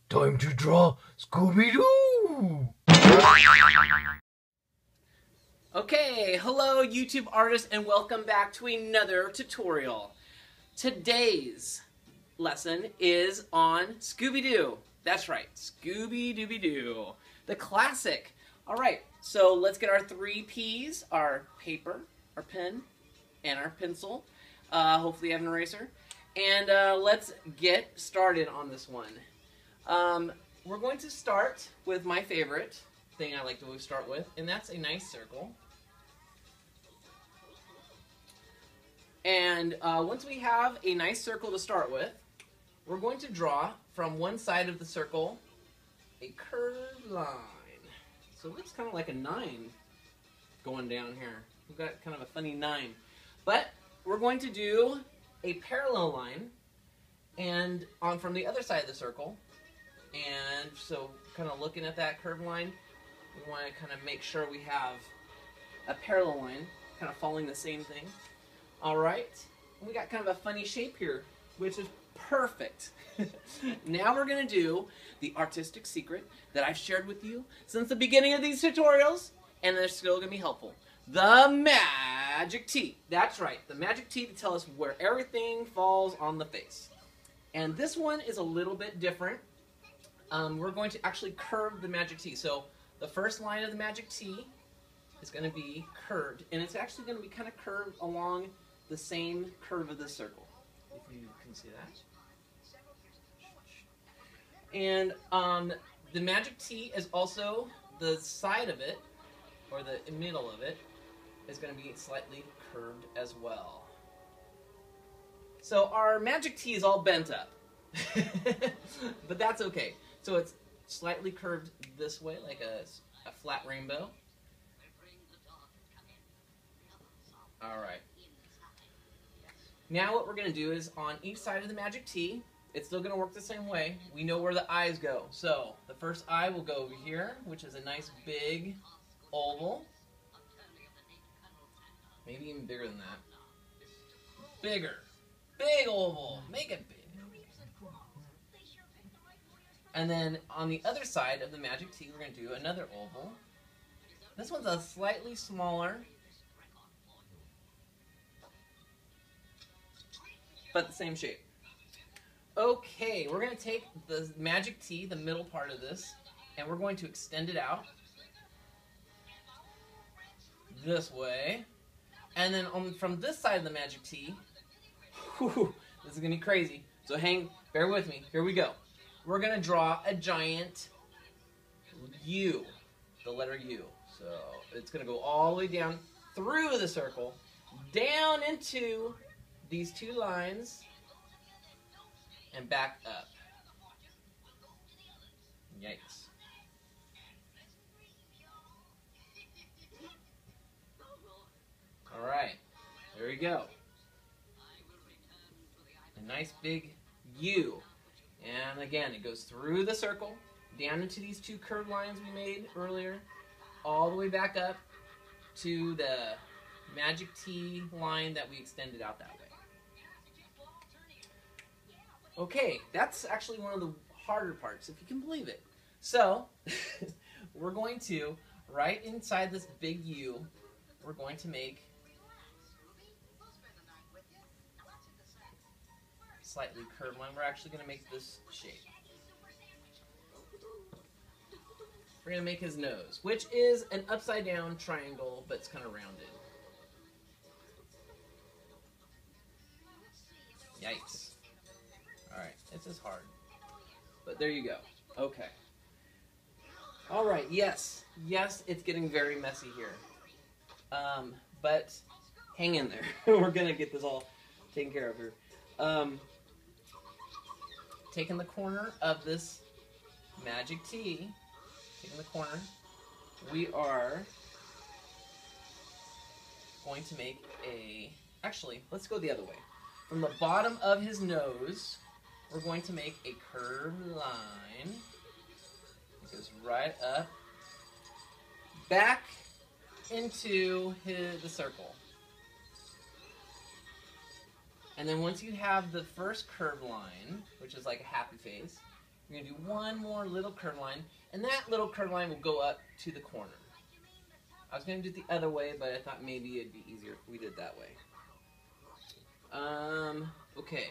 Time to draw Scooby Doo! Okay, hello YouTube artists and welcome back to another tutorial. Today's lesson is on Scooby Doo. That's right, Scooby Dooby Doo, the classic. Alright, so let's get our 3 P's, our paper, our pen, and our pencil. Hopefully you have an eraser. And let's get started on this one. We're going to start with my favorite thing I like to always start with, and that's a nice circle. And once we have a nice circle to start with, we're going to draw from one side of the circle a curved line. So it looks kind of like a 9 going down here. We've got kind of a funny 9. But we're going to do a parallel line and on from the other side of the circle. And so kind of looking at that curved line, we want to kind of make sure we have a parallel line kind of following the same thing. Alright, we got kind of a funny shape here, which is perfect. Now we're going to do the artistic secret that I've shared with you since the beginning of these tutorials, and they're still going to be helpful. The magic T. That's right, the magic T to tell us where everything falls on the face. And this one is a little bit different. We're going to actually curve the magic T. So the first line of the magic T is going to be curved, and it's actually going to be kind of curved along the same curve of the circle, if you can see that. And the magic T is also the side of it, or the middle of it, is going to be slightly curved as well. So our magic T is all bent up, but that's okay. So it's slightly curved this way, like a flat rainbow. Alright. Now what we're going to do is on each side of the magic T, it's still going to work the same way. We know where the eyes go. So the first eye will go over here, which is a nice big oval. Maybe even bigger than that. Bigger. Big oval. Make it big. And then on the other side of the magic T, we're going to do another oval. This one's a slightly smaller, but the same shape. Okay, we're going to take the magic T, the middle part of this, and we're going to extend it out this way. And then from this side of the magic T, whew, this is going to be crazy. So bear with me. Here we go. We're going to draw a giant U, the letter U. So it's going to go all the way down through the circle, down into these 2 lines, and back up. Yikes. Alright, there we go. A nice big U. And again, it goes through the circle, down into these 2 curved lines we made earlier, all the way back up to the magic T line that we extended out that way. Okay, that's actually one of the harder parts, if you can believe it. So, we're going to, right inside this big U, we're going to make slightly curved line. We're actually going to make this shape. We're going to make his nose, which is an upside down triangle, but it's kind of rounded. Yikes. Alright, this is hard. But there you go. Okay. Alright, yes. Yes, it's getting very messy here. But hang in there. We're going to get this all taken care of here. Taking the corner of this magic T, taking the corner, we are going to make actually, let's go the other way. From the bottom of his nose, we're going to make a curved line. It goes right up, back into the circle. And then once you have the first curved line, which is like a happy face, We're going to do one more little curved line, and that little curved line will go up to the corner. I was going to do it the other way, but I thought maybe it'd be easier if we did it that way. Okay.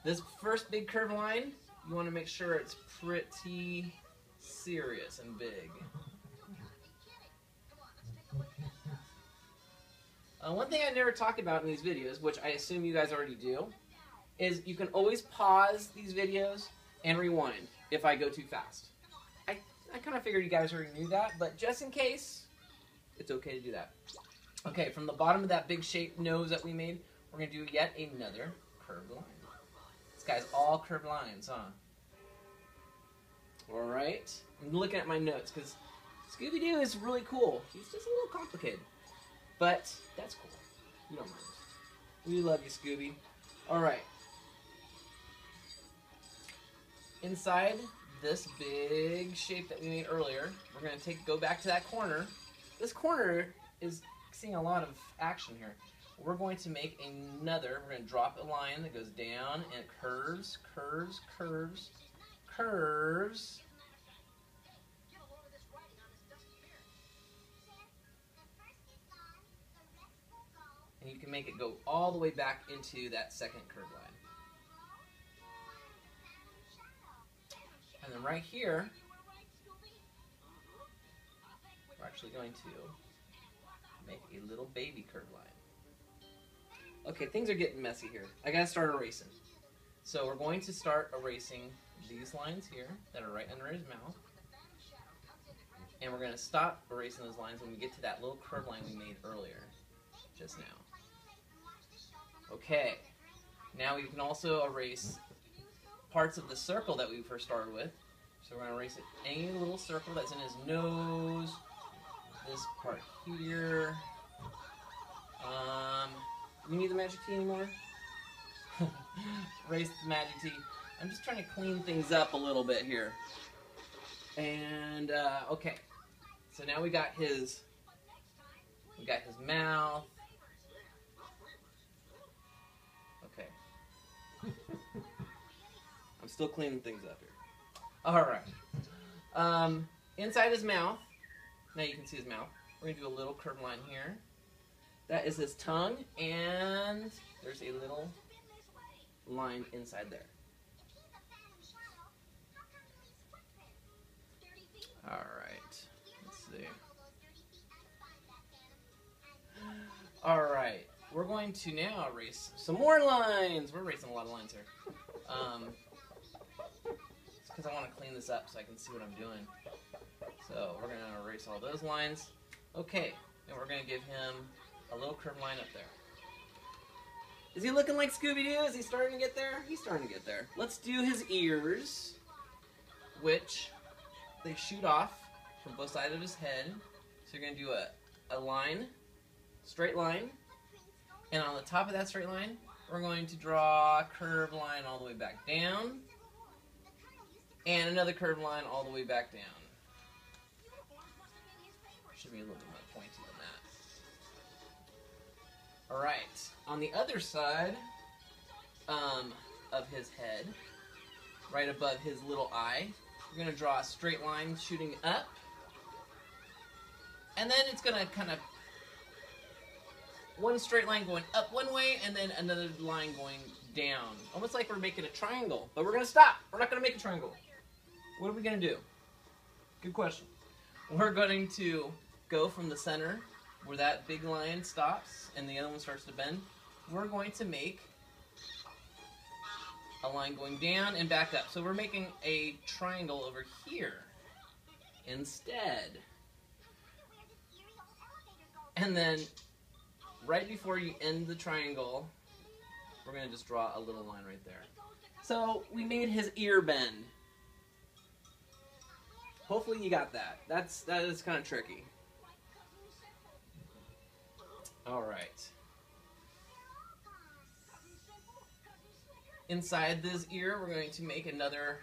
This first big curved line, you want to make sure it's pretty serious and big. One thing I never talk about in these videos, which I assume you guys already do, is you can always pause these videos and rewind if I go too fast. I kind of figured you guys already knew that, but just in case, it's okay to do that. Okay, from the bottom of that big shaped nose that we made, we're going to do yet another curved line. This guy's all curved lines, huh? Alright, I'm looking at my notes because Scooby Doo is really cool. He's just a little complicated, but that's cool. You don't mind. We love you, Scooby. Alright. Inside this big shape that we made earlier, we're going to go back to that corner. This corner is seeing a lot of action here. We're going to make another, we're going to drop a line that goes down and it curves, curves, curves, curves. And you can make it go all the way back into that second curved line. And then right here, we're actually going to make a little baby curved line. Okay, things are getting messy here. I gotta start erasing. So we're going to start erasing these lines here that are right under his mouth. And we're gonna stop erasing those lines when we get to that little curved line we made earlier, just now. Okay, now we can also erase parts of the circle that we first started with. So we're going to erase any little circle that's in his nose, this part here. You need the magic tea anymore? Erase the magic tea. I'm just trying to clean things up a little bit here. And, okay. So now we got his mouth. Okay. I'm still cleaning things up here. Alright. Inside his mouth, now you can see his mouth. We're going to do a little curved line here. That is his tongue, and there's a little line inside there. Alright. Let's see. Alright. We're going to now erase some more lines. We're erasing a lot of lines here. It's because I want to clean this up so I can see what I'm doing. So we're going to erase all those lines. Okay, and we're going to give him a little curved line up there. Is he looking like Scooby Doo? Is he starting to get there? He's starting to get there. Let's do his ears, which they shoot off from both sides of his head. So you're going to do a line, straight line, and on the top of that straight line, we're going to draw a curved line all the way back down, and another curved line all the way back down. Should be a little bit more pointy than that. Alright, on the other side of his head, right above his little eye, we're going to draw a straight line shooting up, and then it's going to kind of one straight line going up one way, and then another line going down. Almost like we're making a triangle. But we're going to stop. We're not going to make a triangle. What are we going to do? Good question. We're going to go from the center, where that big line stops, and the other one starts to bend. We're going to make a line going down and back up. So we're making a triangle over here instead. And then right before you end the triangle, we're going to just draw a little line right there. So we made his ear bend. Hopefully you got that. That is kind of tricky. Alright. Inside this ear, we're going to make another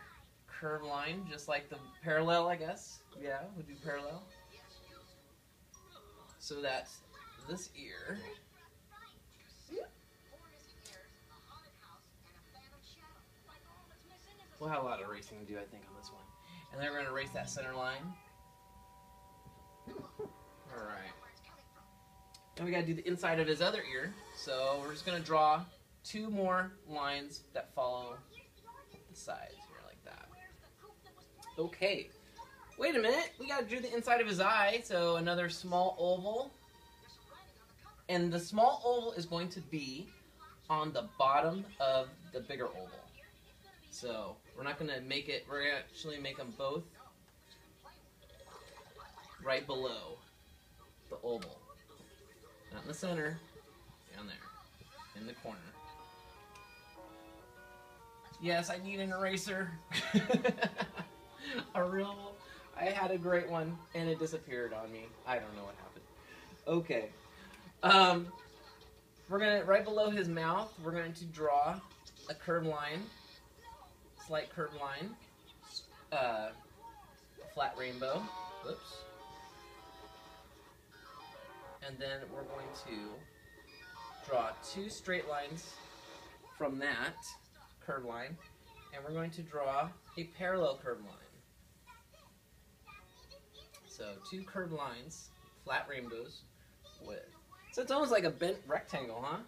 curved line, just like the parallel, I guess. Yeah, we'll do parallel. So that this ear We'll have a lot of erasing to do, I think, on this one. And then we're going to erase that center line. Alright. Then we got to do the inside of his other ear. So we're just going to draw 2 more lines that follow the sides here like that. Okay. Wait a minute. We got to do the inside of his eye. So another small oval. And the small oval is going to be on the bottom of the bigger oval. So we're not going to make it, we're going to actually make them both right below the oval. Not in the center, down there, in the corner. Yes, I need an eraser. I had a great one and it disappeared on me. I don't know what happened. Okay. We're going to, right below his mouth, we're going to draw a curved line. Slight curved line, a flat rainbow, whoops, and then we're going to draw 2 straight lines from that curved line, and we're going to draw a parallel curved line. So 2 curved lines, flat rainbows, with, so it's almost like a bent rectangle, huh?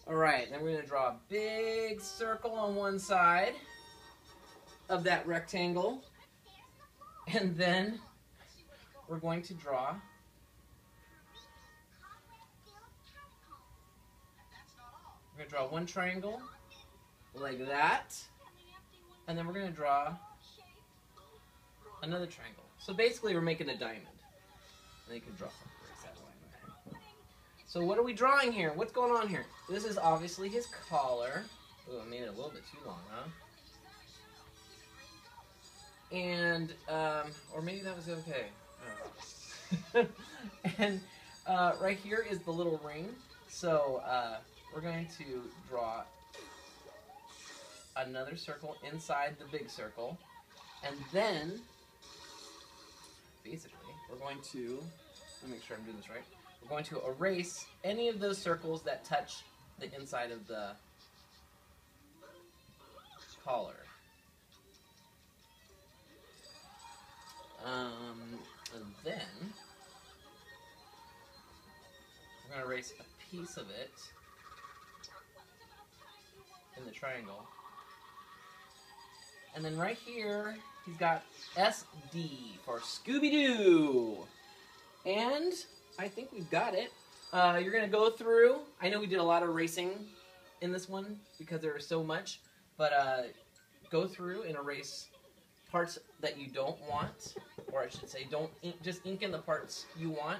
Alright, then we're going to draw a big circle on one side of that rectangle. And then we're going to draw one triangle like that. And then we're going to draw another triangle. So basically we're making a diamond. And you can draw. So what are we drawing here? What's going on here? This is obviously his collar. Ooh, I made it a little bit too long, huh? And, or maybe that was okay. I don't know. And right here is the little ring. So we're going to draw another circle inside the big circle. And then, basically, we're going to, let me make sure I'm doing this right. We're going to erase any of those circles that touch the inside of the collar. And then we're going to erase a piece of it in the triangle. And then right here, he's got SD for Scooby Doo. And I think we've got it. You're going to go through. I know we did a lot of erasing in this one because there was so much. But go through and erase parts that you don't want. Or I should say, just ink in the parts you want.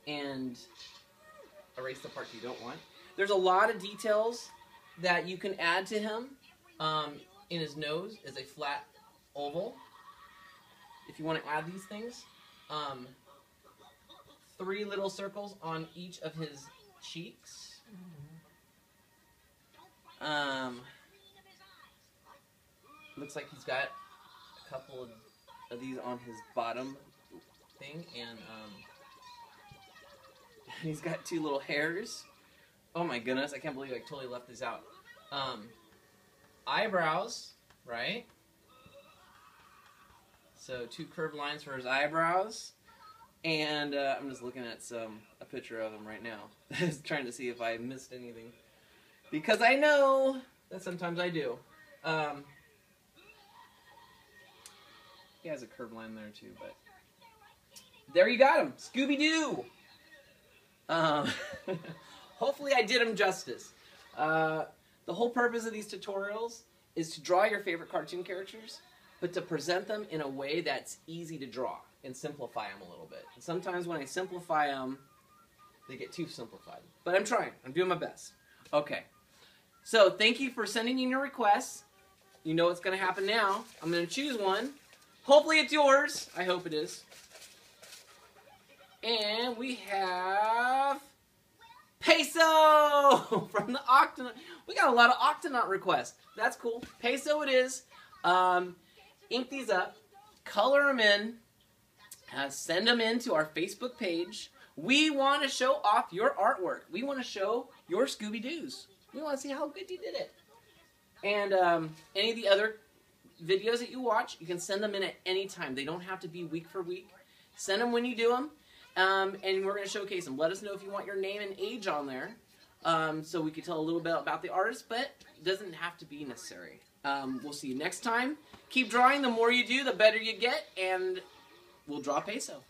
And erase the parts you don't want. There's a lot of details that you can add to him. In his nose is a flat oval. If you want to add these things. 3 little circles on each of his cheeks. Looks like he's got a couple of these on his bottom thing, and he's got 2 little hairs. Oh my goodness, I can't believe I totally left this out. Eyebrows, right? So 2 curved lines for his eyebrows. And I'm just looking at a picture of him right now. Just trying to see if I missed anything. Because I know that sometimes I do. He has a curved line there too, but there you got him, Scooby Doo. Hopefully I did him justice. The whole purpose of these tutorials is to draw your favorite cartoon characters, but to present them in a way that's easy to draw and simplify them a little bit. And sometimes when I simplify them, they get too simplified. But I'm trying. I'm doing my best. Okay. So thank you for sending in your requests. You know what's going to happen now. I'm going to choose one. Hopefully it's yours. I hope it is. And we have Peso from the Octonaut. We got a lot of Octonaut requests. That's cool. Peso it is. Ink these up. Color them in. Send them in to our Facebook page. We want to show off your artwork. We want to show your Scooby Doos. We want to see how good you did it. And any of the other videos that you watch, you can send them in at any time. They don't have to be week for week. Send them when you do them, and we're going to showcase them. Let us know if you want your name and age on there, so we can tell a little bit about the artist, but it doesn't have to be necessary. We'll see you next time. Keep drawing. The more you do, the better you get, and we'll draw peso.